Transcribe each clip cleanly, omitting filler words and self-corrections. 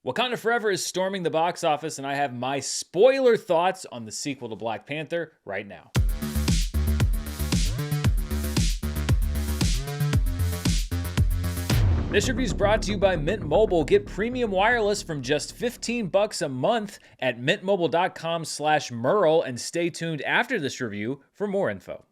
Wakanda Forever is storming the box office, and I have my spoiler thoughts on the sequel to Black Panther right now. This review is brought to you by Mint Mobile. Get premium wireless from just $15 a month at mintmobile.com/Murrell, and stay tuned after this review for more info.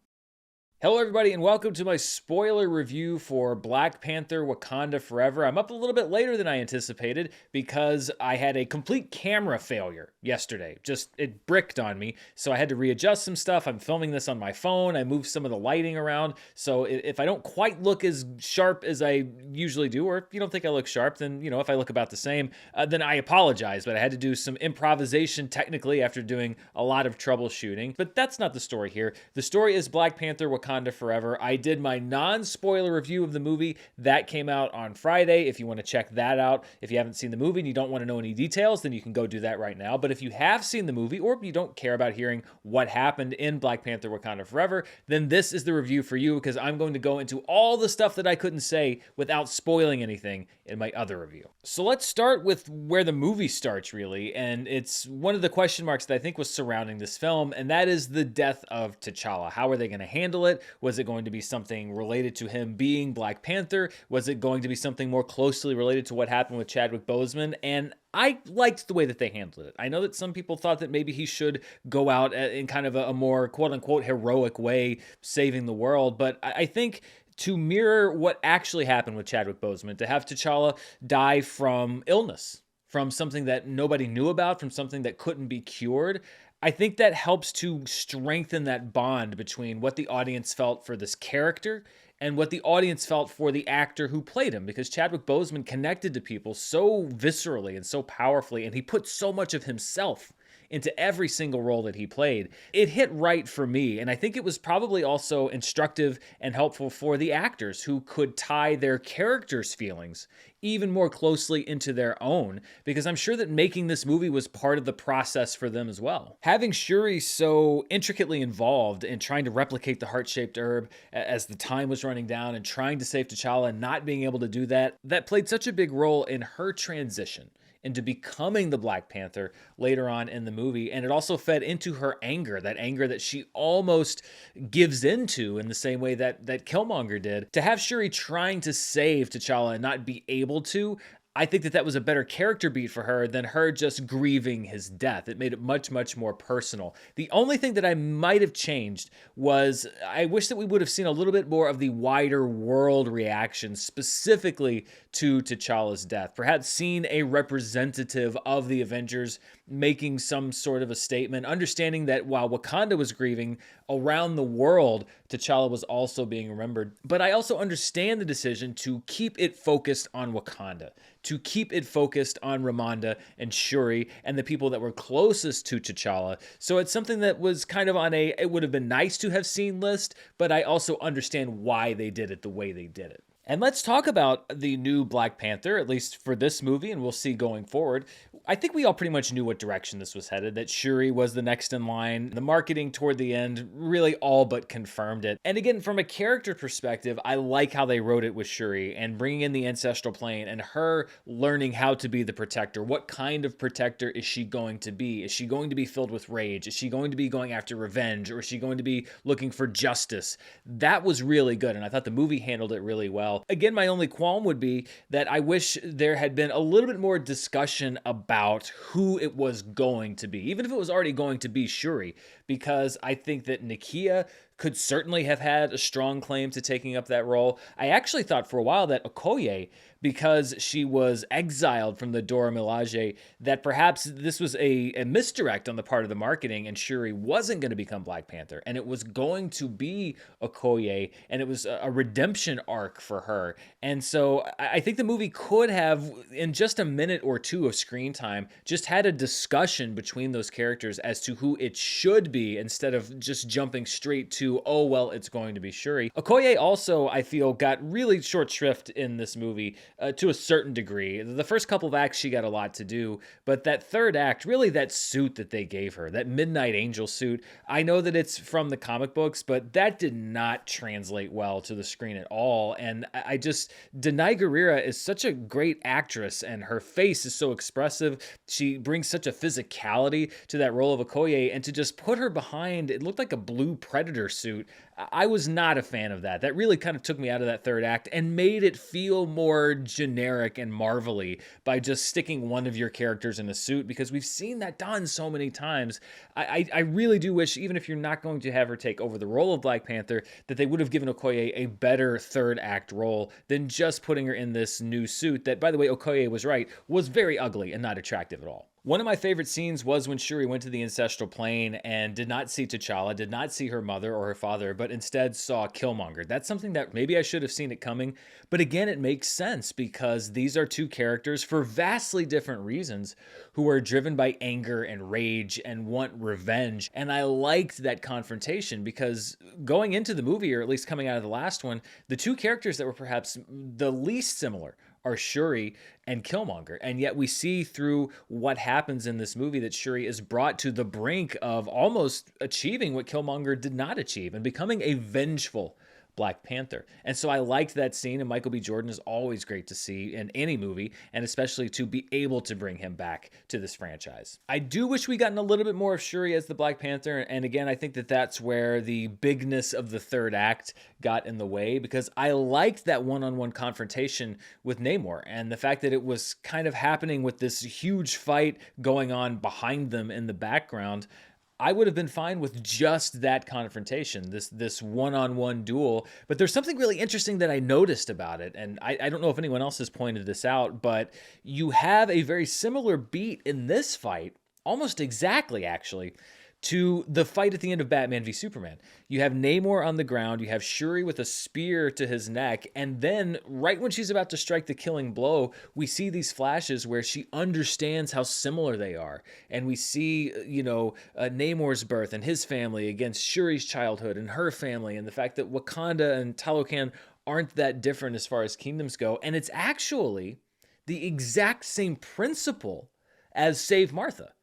Hello everybody and welcome to my spoiler review for Black Panther Wakanda Forever. I'm up a little bit later than I anticipated because I had a complete camera failure yesterday. It bricked on me, so I had to readjust some stuff. I'm filming this on my phone. I moved some of the lighting around, so if I don't quite look as sharp as I usually do, or if you don't think I look sharp, then, if I look about the same, then I apologize, but I had to do some improvisation technically after doing a lot of troubleshooting. But that's not the story here. The story is Black Panther Wakanda Forever. I did my non-spoiler review of the movie. That came out on Friday. If you want to check that out, if you haven't seen the movie and you don't want to know any details, then you can go do that right now. But if you have seen the movie, or if you don't care about hearing what happened in Black Panther Wakanda Forever, then this is the review for you, because I'm going to go into all the stuff that I couldn't say without spoiling anything in my other review. So let's start with where the movie starts, really, and it's one of the question marks that I think was surrounding this film, and that is the death of T'Challa. How are they going to handle it? Was it going to be something related to him being Black Panther? Was it going to be something more closely related to what happened with Chadwick Boseman? And I liked the way that they handled it. I know that some people thought that maybe he should go out in kind of a more quote-unquote heroic way, saving the world, but I think to mirror what actually happened with Chadwick Boseman, to have T'Challa die from illness, from something that nobody knew about, from something that couldn't be cured, I think that helps to strengthen that bond between what the audience felt for this character and what the audience felt for the actor who played him, because Chadwick Boseman connected to people so viscerally and so powerfully, and he put so much of himself into every single role that he played. It hit right for me, and I think it was probably also instructive and helpful for the actors who could tie their characters' feelings even more closely into their own, because I'm sure that making this movie was part of the process for them as well. Having Shuri so intricately involved in trying to replicate the heart-shaped herb as the time was running down and trying to save T'Challa and not being able to do that, that played such a big role in her transition into becoming the Black Panther later on in the movie. And it also fed into her anger that she almost gives into in the same way that Killmonger did. To have Shuri trying to save T'Challa and not be able to, I think that was a better character beat for her than her just grieving his death. It made it much, much more personal. The only thing that I might have changed was I wish that we would have seen a little bit more of the wider world reaction specifically to T'Challa's death. Perhaps seen a representative of the Avengers making some sort of a statement, understanding that while Wakanda was grieving, around the world, T'Challa was also being remembered. But I also understand the decision to keep it focused on Wakanda, to keep it focused on Ramonda and Shuri and the people that were closest to T'Challa. So it's something that was kind of on it would have been nice to have seen list, but I also understand why they did it the way they did it. And let's talk about the new Black Panther, at least for this movie, and we'll see going forward. I think we all pretty much knew what direction this was headed, that Shuri was the next in line. The marketing toward the end really all but confirmed it. And again, from a character perspective, I like how they wrote it with Shuri and bringing in the ancestral plane and her learning how to be the protector. What kind of protector is she going to be? Is she going to be filled with rage? Is she going to be going after revenge? Or is she going to be looking for justice? That was really good, and I thought the movie handled it really well. Again, my only qualm would be that I wish there had been a little bit more discussion about who it was going to be, even if it was already going to be Shuri, because I think that Nakia could certainly have had a strong claim to taking up that role. I actually thought for a while that Okoye, because she was exiled from the Dora Milaje, that perhaps this was a misdirect on the part of the marketing and Shuri wasn't going to become Black Panther and it was going to be Okoye and it was a redemption arc for her. And so I think the movie could have, in just a minute or two of screen time, just had a discussion between those characters as to who it should be instead of just jumping straight to to, oh, well, it's going to be Shuri. Okoye also, I feel, got really short shrift in this movie to a certain degree. The first couple of acts, she got a lot to do, but that third act, really that suit that they gave her, that Midnight Angel suit, I know that it's from the comic books, but that did not translate well to the screen at all. And I just, Denai Guerrera is such a great actress, and her face is so expressive. She brings such a physicality to that role of Okoye, and to just put her behind, it looked like a blue Predator suit. I was not a fan of that. That really kind of took me out of that third act and made it feel more generic and marvelly by just sticking one of your characters in a suit, because we've seen that done so many times. I really do wish, even if you're not going to have her take over the role of Black Panther, that they would have given Okoye a better third act role than just putting her in this new suit that, by the way, Okoye was right, was very ugly and not attractive at all. One of my favorite scenes was when Shuri went to the ancestral plane and did not see T'Challa, did not see her mother or her father, but instead saw Killmonger. That's something that maybe I should have seen it coming, but again, it makes sense because these are two characters for vastly different reasons who are driven by anger and rage and want revenge. And I liked that confrontation because going into the movie, or at least coming out of the last one, the two characters that were perhaps the least similar are Shuri and Killmonger. And yet we see through what happens in this movie that Shuri is brought to the brink of almost achieving what Killmonger did not achieve and becoming a vengeful Black Panther. And so I liked that scene, and Michael B. Jordan is always great to see in any movie, and especially to be able to bring him back to this franchise. I do wish we gotten a little bit more of Shuri as the Black Panther, and again, I think that that's where the bigness of the third act got in the way, because I liked that one-on-one confrontation with Namor, and the fact that it was kind of happening with this huge fight going on behind them in the background. I would have been fine with just that confrontation, this one-on-one duel. But there's something really interesting that I noticed about it, and I don't know if anyone else has pointed this out, but you have a very similar beat in this fight, almost exactly, actually, to the fight at the end of Batman v Superman. You have Namor on the ground, you have Shuri with a spear to his neck, and then right when she's about to strike the killing blow, we see these flashes where she understands how similar they are. And we see, Namor's birth and his family against Shuri's childhood and her family, and the fact that Wakanda and Talokan aren't that different as far as kingdoms go. And it's actually the exact same principle as Save Martha.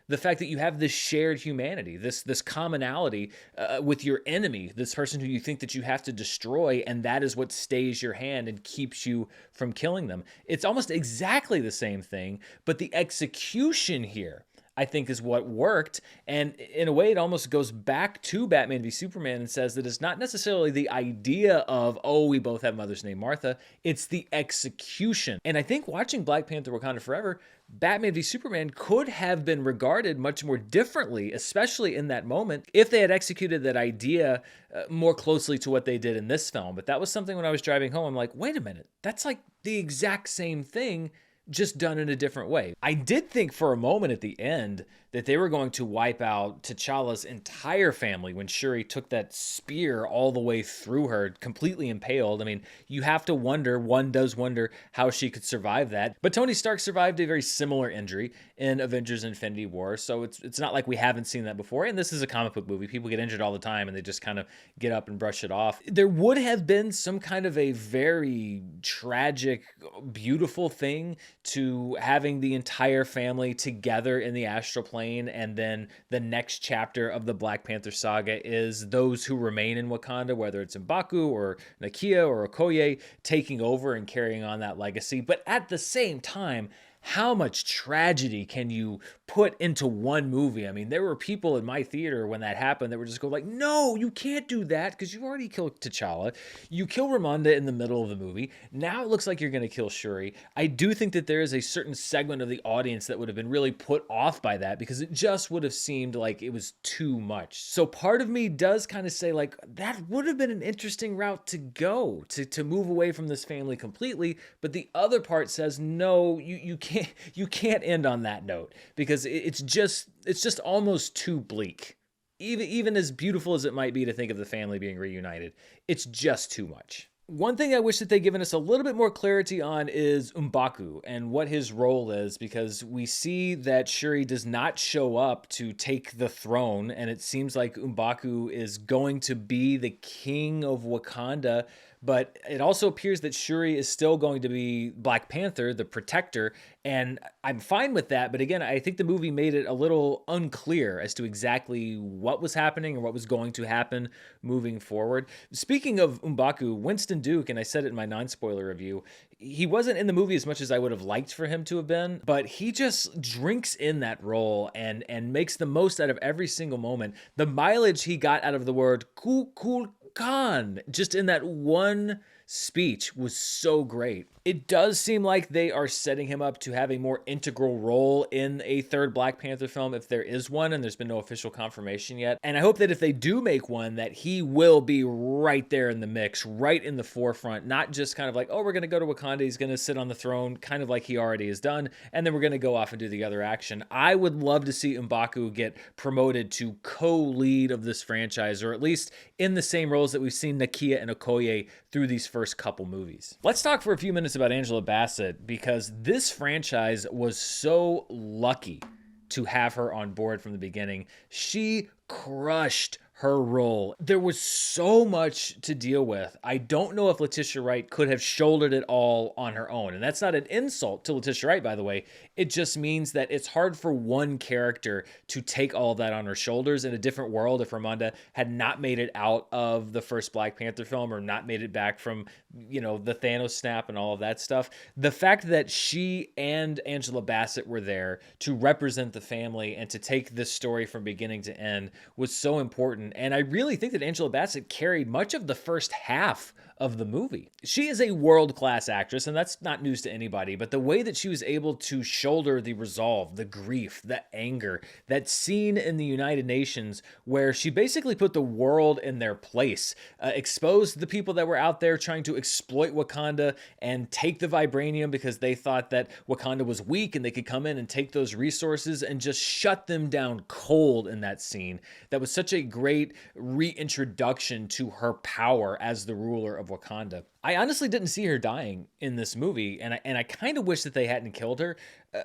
The fact that you have this shared humanity, this commonality with your enemy, this person who you think that you have to destroy, and that is what stays your hand and keeps you from killing them. It's almost exactly the same thing, but the execution here, I think, is what worked. And in a way, it almost goes back to Batman v Superman and says that it's not necessarily the idea of, oh, we both have mothers named Martha. It's the execution. And I think watching Black Panther Wakanda Forever, Batman v Superman could have been regarded much more differently, especially in that moment, if they had executed that idea more closely to what they did in this film. But that was something when I was driving home, I'm like, wait a minute, that's like the exact same thing, just done in a different way. I did think for a moment at the end that they were going to wipe out T'Challa's entire family when Shuri took that spear all the way through her, completely impaled. I mean, you have to wonder, one does wonder how she could survive that. But Tony Stark survived a very similar injury in Avengers Infinity War, so it's not like we haven't seen that before. And this is a comic book movie. People get injured all the time and they just kind of get up and brush it off. There would have been some kind of a very tragic, beautiful thing to having the entire family together in the astral plane, and then the next chapter of the Black Panther saga is those who remain in Wakanda, whether it's M'Baku or Nakia or Okoye, taking over and carrying on that legacy. But at the same time, how much tragedy can you put into one movie? I mean, there were people in my theater when that happened that were just going like, no, you can't do that because you've already killed T'Challa. You kill Ramonda in the middle of the movie. Now it looks like you're going to kill Shuri. I do think that there is a certain segment of the audience that would have been really put off by that because it just would have seemed like it was too much. So part of me does kind of say like, that would have been an interesting route to go, to move away from this family completely. But the other part says, no, you can't end on that note because it's just almost too bleak. Even as beautiful as it might be to think of the family being reunited, it's just too much. One thing I wish that they'd given us a little bit more clarity on is M'Baku and what his role is, because we see that Shuri does not show up to take the throne, and it seems like M'Baku is going to be the king of Wakanda. But it also appears that Shuri is still going to be Black Panther, the protector, and I'm fine with that. But again, I think the movie made it a little unclear as to exactly what was happening or what was going to happen moving forward. Speaking of M'Baku, Winston Duke, and I said it in my non-spoiler review, he wasn't in the movie as much as I would have liked for him to have been, but he just drinks in that role and makes the most out of every single moment. The mileage he got out of the word cool Khan just in that one speech was so great. It does seem like they are setting him up to have a more integral role in a third Black Panther film, if there is one, and there's been no official confirmation yet. And I hope that if they do make one, that he will be right there in the mix, right in the forefront, not just kind of like, oh, we're going to go to Wakanda, he's going to sit on the throne, kind of like he already has done, and then we're going to go off and do the other action. I would love to see M'Baku get promoted to co-lead of this franchise, or at least in the same roles that we've seen Nakia and Okoye through these first couple movies. Let's talk for a few minutes about Angela Bassett, because this franchise was so lucky to have her on board from the beginning. She crushed her role. There was so much to deal with. I don't know if Letitia Wright could have shouldered it all on her own. And that's not an insult to Letitia Wright, by the way. It just means that it's hard for one character to take all of that on her shoulders. In a different world, if Ramonda had not made it out of the first Black Panther film, or not made it back from, the Thanos snap and all of that stuff, the fact that she and Angela Bassett were there to represent the family and to take this story from beginning to end was so important. And I really think that Angela Bassett carried much of the first half of the movie. She is a world-class actress, and that's not news to anybody, but the way that she was able to shoulder the resolve, the grief, the anger, that scene in the United Nations where she basically put the world in their place, exposed the people that were out there trying to exploit Wakanda and take the vibranium because they thought that Wakanda was weak and they could come in and take those resources, and just shut them down cold in that scene. That was such a great reintroduction to her power as the ruler of Wakanda. I honestly didn't see her dying in this movie, and I kind of wish that they hadn't killed her.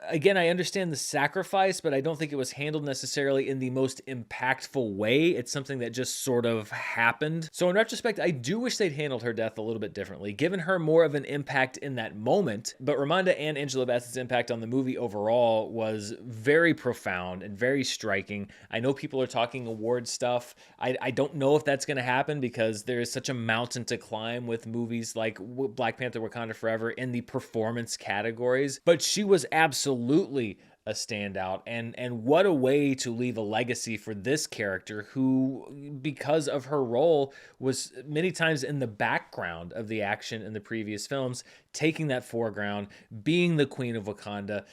Again, I understand the sacrifice, but I don't think it was handled necessarily in the most impactful way. It's something that just sort of happened. So in retrospect, I do wish they'd handled her death a little bit differently, given her more of an impact in that moment. But Ramonda and Angela Bassett's impact on the movie overall was very profound and very striking. I know people are talking award stuff. I don't know if that's going to happen, because there is such a mountain to climb with movies like Black Panther, Wakanda Forever in the performance categories. But she was absolutely a standout, and what a way to leave a legacy for this character, who, because of her role, was many times in the background of the action in the previous films, taking that foreground, being the queen of Wakanda,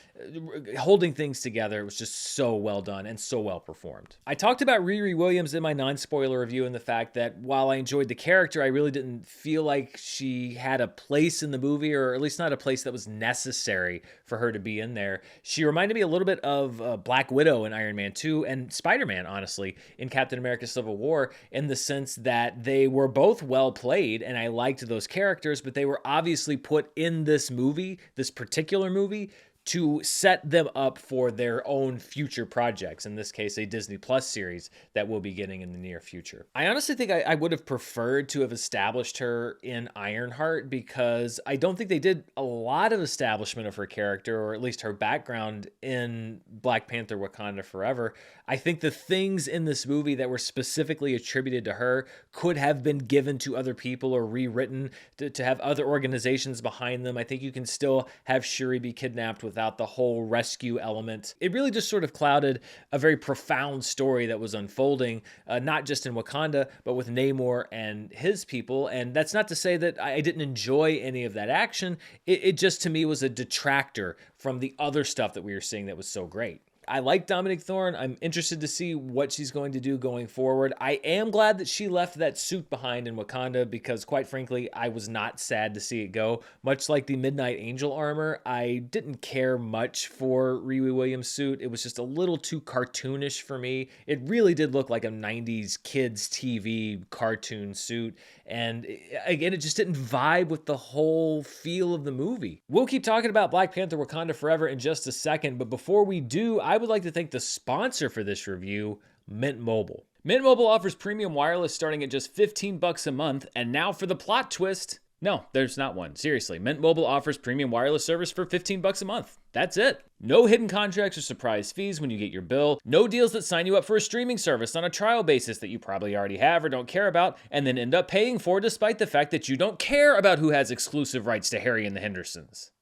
holding things together. It was just so well done and so well performed. I talked about Riri Williams in my non-spoiler review, and the fact that while I enjoyed the character, I really didn't feel like she had a place in the movie, or at least not a place that was necessary for her to be in there. She reminded me a little bit of Black Widow in Iron Man 2 and Spider-Man, honestly, in Captain America Civil War, in the sense that they were both well played, and I liked those characters, but they were obviously put in this movie, this particular movie, to set them up for their own future projects, in this case, a Disney Plus series that we'll be getting in the near future. I honestly think I would have preferred to have established her in Ironheart, because I don't think they did a lot of establishment of her character, or at least her background, in Black Panther Wakanda Forever. I think the things in this movie that were specifically attributed to her could have been given to other people or rewritten to have other organizations behind them. I think you can still have Shuri be kidnapped without the whole rescue element. It really just sort of clouded a very profound story that was unfolding, not just in Wakanda, but with Namor and his people. And that's not to say that I didn't enjoy any of that action. It just, to me, was a detractor from the other stuff that we were seeing that was so great. I like Dominique Thorne. I'm interested to see what she's going to do going forward. I am glad that she left that suit behind in Wakanda because, quite frankly, I was not sad to see it go. Much like the Midnight Angel armor, I didn't care much for Riri Williams' suit. It was just a little too cartoonish for me. It really did look like a 90s kids TV cartoon suit. And again, it just didn't vibe with the whole feel of the movie. We'll keep talking about Black Panther Wakanda Forever in just a second, but before we do, I would like to thank the sponsor for this review, Mint Mobile. Mint Mobile offers premium wireless starting at just $15 a month, and now for the plot twist, no, there's not one. Seriously, Mint Mobile offers premium wireless service for $15 a month. That's it. No hidden contracts or surprise fees when you get your bill. No deals that sign you up for a streaming service on a trial basis that you probably already have or don't care about and then end up paying for despite the fact that you don't care about who has exclusive rights to Harry and the Hendersons.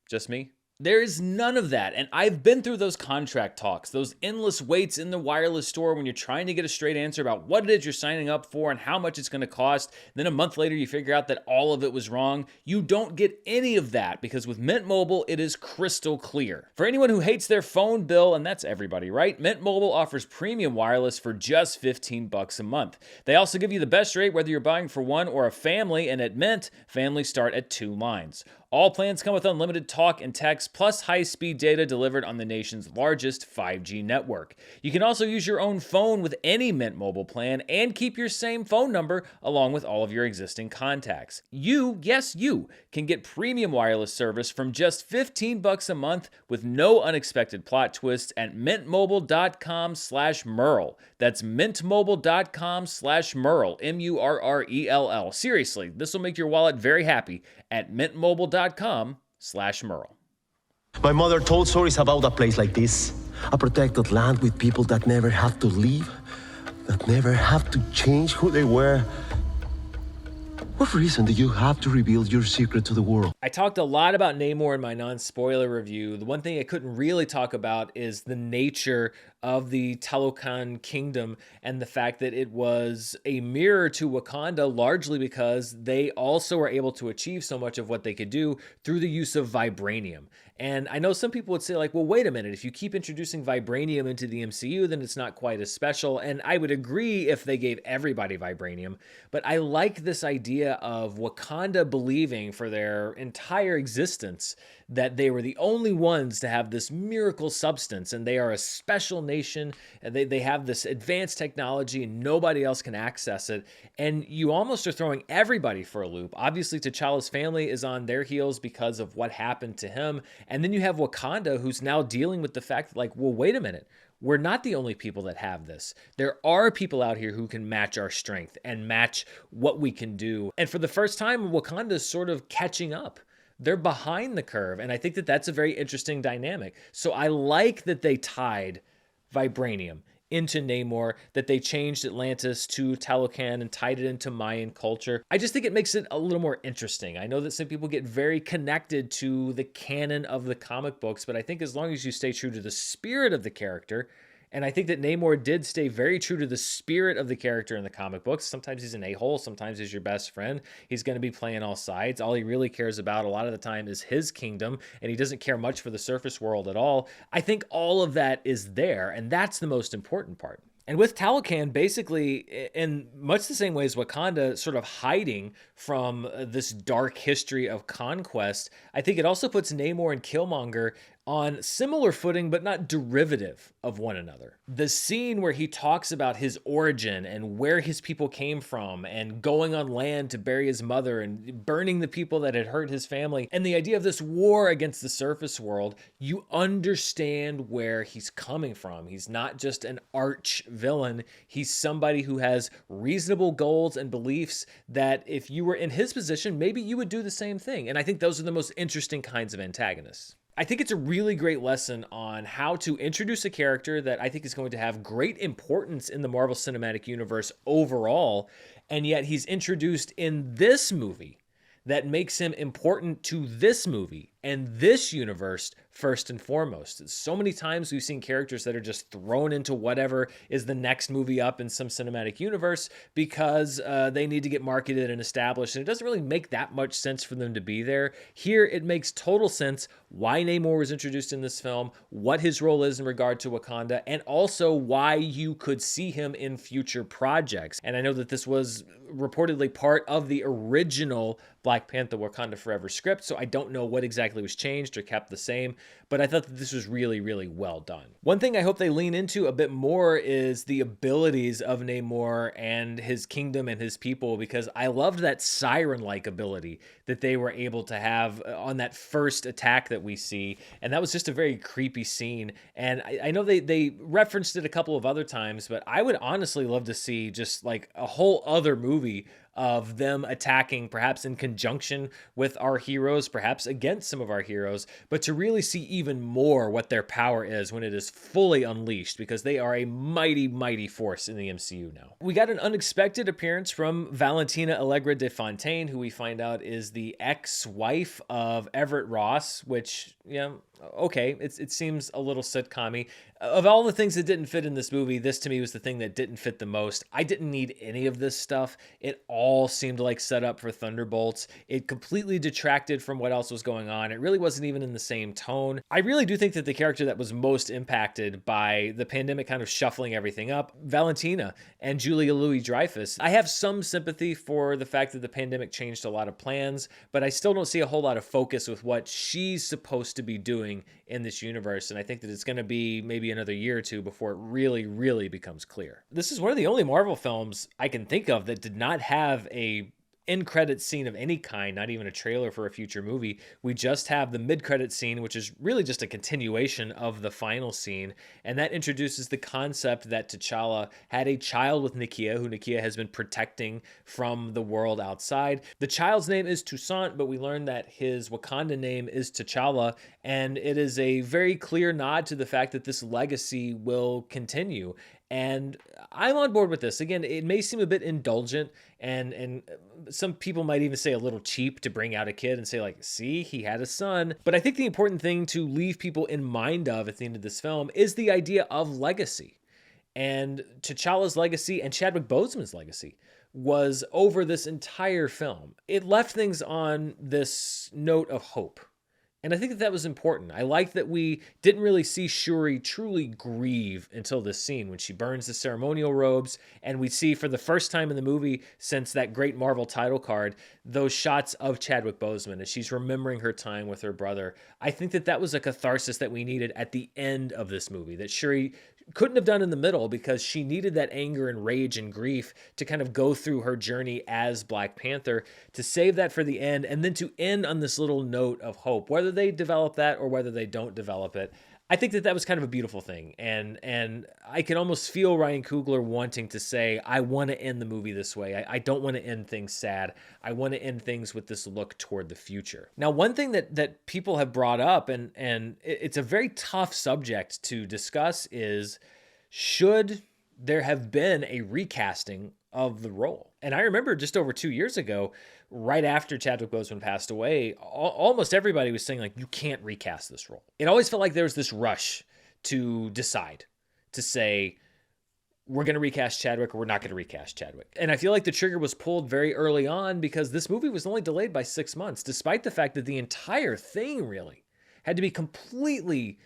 Just me? There is none of that, and I've been through those contract talks, those endless waits in the wireless store when you're trying to get a straight answer about what it is you're signing up for and how much it's going to cost. Then a month later, you figure out that all of it was wrong. You don't get any of that because with Mint Mobile, it is crystal clear. For anyone who hates their phone bill, and that's everybody, right? Mint Mobile offers premium wireless for just $15 a month. They also give you the best rate whether you're buying for one or a family, and at Mint, families start at 2 lines. All plans come with unlimited talk and text, plus high-speed data delivered on the nation's largest 5G network. You can also use your own phone with any Mint Mobile plan and keep your same phone number along with all of your existing contacts. You, yes you, can get premium wireless service from just $15 a month with no unexpected plot twists at mintmobile.com/Murrell. That's mintmobile.com/Murrell, M-U-R-R-E-L-L. Seriously, this will make your wallet very happy at mintmobile.com/Murrell. My mother told stories about a place like this. A protected land with people that never have to leave, that never have to change who they were. What reason do you have to reveal your secret to the world? I talked a lot about Namor in my non-spoiler review. The one thing I couldn't really talk about is the nature of the Talokan kingdom and the fact that it was a mirror to Wakanda largely because they also were able to achieve so much of what they could do through the use of vibranium. And I know some people would say like, well, wait a minute, if you keep introducing vibranium into the MCU, then it's not quite as special. And I would agree if they gave everybody vibranium, but I like this idea of Wakanda believing for their entire existence that they were the only ones to have this miracle substance and they are a special nation and they have this advanced technology and nobody else can access it. And you almost are throwing everybody for a loop. Obviously, T'Challa's family is on their heels because of what happened to him. And then you have Wakanda who's now dealing with the fact that like, well, wait a minute. We're not the only people that have this. There are people out here who can match our strength and match what we can do. And for the first time, Wakanda is sort of catching up. They're behind the curve, and I think that that's a very interesting dynamic. So I like that they tied vibranium into Namor, that they changed Atlantis to Talokan and tied it into Mayan culture. I just think it makes it a little more interesting. I know that some people get very connected to the canon of the comic books, but I think as long as you stay true to the spirit of the character, and I think that Namor did stay very true to the spirit of the character in the comic books. Sometimes he's an a-hole, sometimes he's your best friend. He's going to be playing all sides. All he really cares about a lot of the time is his kingdom, and he doesn't care much for the surface world at all. I think all of that is there, and that's the most important part. And with Talokan, basically, in much the same way as Wakanda sort of hiding from this dark history of conquest, I think it also puts Namor and Killmonger on similar footing, but not derivative of one another. The scene where he talks about his origin and where his people came from and going on land to bury his mother and burning the people that had hurt his family, and the idea of this war against the surface world, you understand where he's coming from. He's not just an arch villain. He's somebody who has reasonable goals and beliefs that if you were in his position, maybe you would do the same thing. And I think those are the most interesting kinds of antagonists. I think it's a really great lesson on how to introduce a character that I think is going to have great importance in the Marvel Cinematic Universe overall, and yet he's introduced in this movie that makes him important to this movie and this universe first and foremost. So many times we've seen characters that are just thrown into whatever is the next movie up in some cinematic universe because they need to get marketed and established, and it doesn't really make that much sense for them to be there. Here, it makes total sense why Namor was introduced in this film, what his role is in regard to Wakanda, and also why you could see him in future projects. And I know that this was reportedly part of the original Black Panther Wakanda Forever script, so I don't know what exactly was changed or kept the same, but I thought that this was really, really well done. One thing I hope they lean into a bit more is the abilities of Namor and his kingdom and his people, because I loved that siren-like ability that they were able to have on that first attack that we see, and that was just a very creepy scene. And I know they referenced it a couple of other times, but I would honestly love to see just like a whole other movie of them attacking, perhaps in conjunction with our heroes, perhaps against some of our heroes, but to really see even more what their power is when it is fully unleashed, because they are a mighty, mighty force in the MCU now. We got an unexpected appearance from Valentina Allegra de Fontaine, who we find out is the ex-wife of Everett Ross, which, yeah, okay, it seems a little sitcom-y. Of all the things that didn't fit in this movie, this to me was the thing that didn't fit the most. I didn't need any of this stuff. It all seemed like set up for Thunderbolts. It completely detracted from what else was going on. It really wasn't even in the same tone. I really do think that the character that was most impacted by the pandemic kind of shuffling everything up, Valentina and Julia Louis-Dreyfus. I have some sympathy for the fact that the pandemic changed a lot of plans, but I still don't see a whole lot of focus with what she's supposed to be doing in this universe, and I think that it's going to be maybe another year or two before it really, really becomes clear. This is one of the only Marvel films I can think of that did not have a end-credit scene of any kind, not even a trailer for a future movie. We just have the mid-credit scene, which is really just a continuation of the final scene, and that introduces the concept that T'Challa had a child with Nakia, who Nakia has been protecting from the world outside. The child's name is Toussaint, but we learn that his Wakanda name is T'Challa, and it is a very clear nod to the fact that this legacy will continue. And I'm on board with this. Again, it may seem a bit indulgent, and some people might even say a little cheap to bring out a kid and say, like, see, he had a son. But I think the important thing to leave people in mind of at the end of this film is the idea of legacy. And T'Challa's legacy and Chadwick Boseman's legacy was over this entire film. It left things on this note of hope. And I think that that was important. I like that we didn't really see Shuri truly grieve until this scene when she burns the ceremonial robes, and we see for the first time in the movie since that great Marvel title card, those shots of Chadwick Boseman as she's remembering her time with her brother. I think that that was a catharsis that we needed at the end of this movie, that Shuri couldn't have done in the middle, because she needed that anger and rage and grief to kind of go through her journey as Black Panther, to save that for the end, and then to end on this little note of hope. Whether they develop that or whether they don't develop it, I think that that was kind of a beautiful thing. And I can almost feel Ryan Coogler wanting to say, I want to end the movie this way. I don't want to end things sad. I want to end things with this look toward the future. Now, one thing that people have brought up, and it's a very tough subject to discuss, is should there have been a recasting of the role? And I remember just over 2 years ago, right after Chadwick Boseman passed away, almost everybody was saying, like, you can't recast this role. It always felt like there was this rush to decide, to say, we're going to recast Chadwick or we're not going to recast Chadwick. And I feel like the trigger was pulled very early on, because this movie was only delayed by 6 months, despite the fact that the entire thing really had to be completely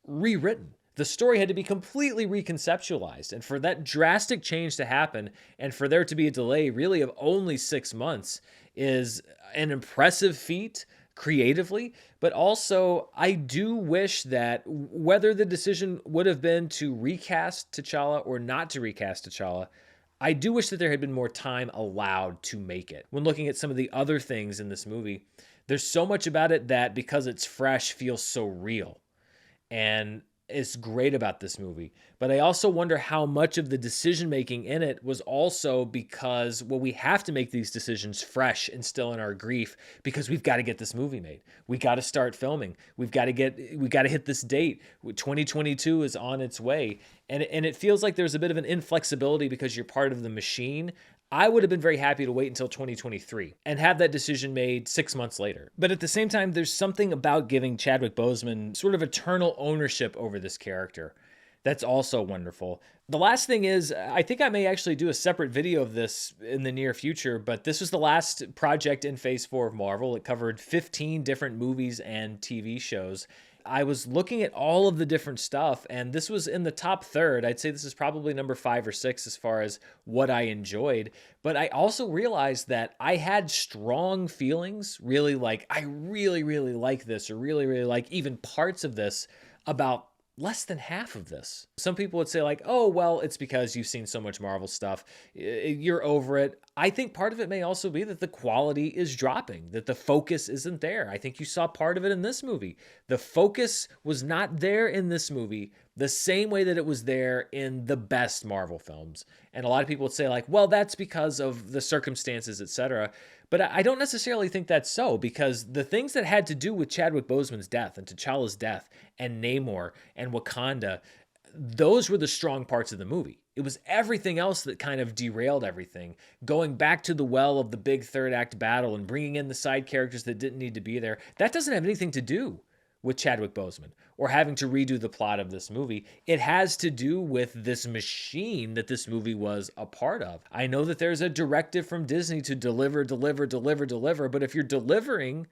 rewritten. The story had to be completely reconceptualized. And for that drastic change to happen, and for there to be a delay really of only 6 months, is an impressive feat creatively. But also, I do wish that whether the decision would have been to recast T'Challa or not to recast T'Challa, I do wish that there had been more time allowed to make it. When looking at some of the other things in this movie, there's so much about it that, because it's fresh, feels so real. And is great about this movie. But I also wonder how much of the decision making in it was also because, well, we have to make these decisions fresh and still in our grief, because we've got to get this movie made. We got to start filming. We got to hit this date. 2022 is on its way. And it feels like there's a bit of an inflexibility because you're part of the machine. I would have been very happy to wait until 2023 and have that decision made 6 months later. But at the same time, there's something about giving Chadwick Boseman sort of eternal ownership over this character that's also wonderful. The last thing is, I think I may actually do a separate video of this in the near future, but this was the last project in Phase 4 of Marvel. It covered 15 different movies and TV shows. I was looking at all of the different stuff, and this was in the top third. I'd say this is probably number 5 or 6 as far as what I enjoyed. But I also realized that I had strong feelings, really like, I really, really like this, or really, really like even parts of this, about less than half of this. Some people would say like, oh, well, it's because you've seen so much Marvel stuff. You're over it. I think part of it may also be that the quality is dropping, that the focus isn't there. I think you saw part of it in this movie. The focus was not there in this movie the same way that it was there in the best Marvel films. And a lot of people would say like, well, that's because of the circumstances, etc. But I don't necessarily think that's so, because the things that had to do with Chadwick Boseman's death and T'Challa's death and Namor and Wakanda, those were the strong parts of the movie. It was everything else that kind of derailed everything. Going back to the well of the big third act battle and bringing in the side characters that didn't need to be there, that doesn't have anything to do with Chadwick Boseman or having to redo the plot of this movie. It has to do with this machine that this movie was a part of. I know that there's a directive from Disney to deliver, but if you're delivering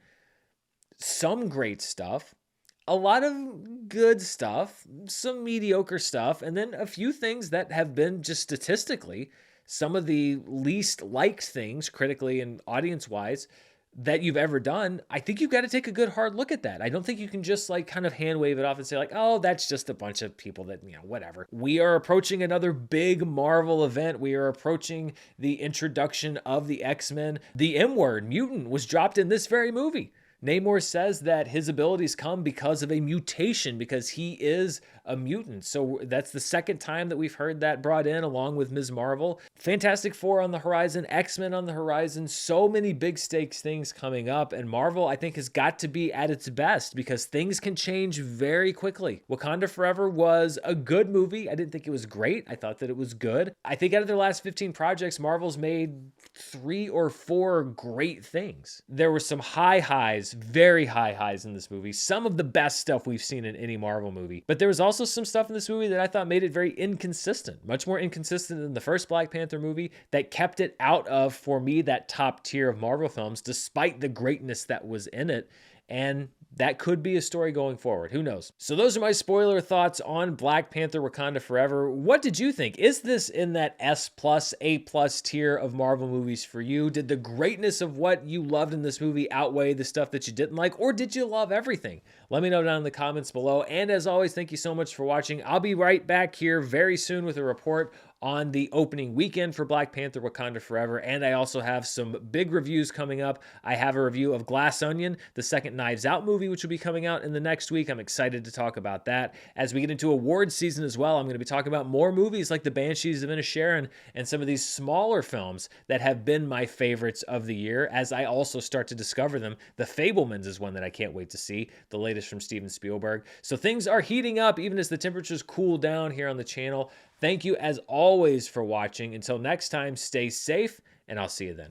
some great stuff, a lot of good stuff, some mediocre stuff, and then a few things that have been just statistically some of the least liked things critically and audience-wise that you've ever done, I think you've got to take a good hard look at that. I don't think you can just like kind of hand wave it off and say like, oh, that's just a bunch of people that, whatever. We are approaching another big Marvel event. We are approaching the introduction of the X-Men. The M-word, mutant, was dropped in this very movie. Namor says that his abilities come because of a mutation, because he is a mutant. So that's the second time that we've heard that brought in, along with Ms. Marvel. Fantastic Four on the horizon, X-Men on the horizon, so many big stakes things coming up. And Marvel, I think, has got to be at its best because things can change very quickly. Wakanda Forever was a good movie. I didn't think it was great. I thought that it was good. I think out of their last 15 projects, Marvel's made 3 or 4 great things. There were some high highs, very high highs in this movie. Some of the best stuff we've seen in any Marvel movie. But there was also some stuff in this movie that I thought made it very inconsistent. Much more inconsistent than the first Black Panther movie, that kept it out of, for me, that top tier of Marvel films, despite the greatness that was in it. And that could be a story going forward. Who knows? So those are my spoiler thoughts on Black Panther Wakanda Forever. What did you think? Is this in that S+, A+ tier of Marvel movies for you? Did the greatness of what you loved in this movie outweigh the stuff that you didn't like? Or did you love everything? Let me know down in the comments below. And as always, thank you so much for watching. I'll be right back here very soon with a report on the opening weekend for Black Panther Wakanda Forever, and I also have some big reviews coming up. I have a review of Glass Onion, the second Knives Out movie, which will be coming out in the next week. I'm excited to talk about that. As we get into awards season as well, I'm going to be talking about more movies like The Banshees of Inisherin and some of these smaller films that have been my favorites of the year as I also start to discover them. The Fabelmans is one that I can't wait to see, the latest from Steven Spielberg. So things are heating up even as the temperatures cool down here on the channel. Thank you as always for watching. Until next time, stay safe, and I'll see you then.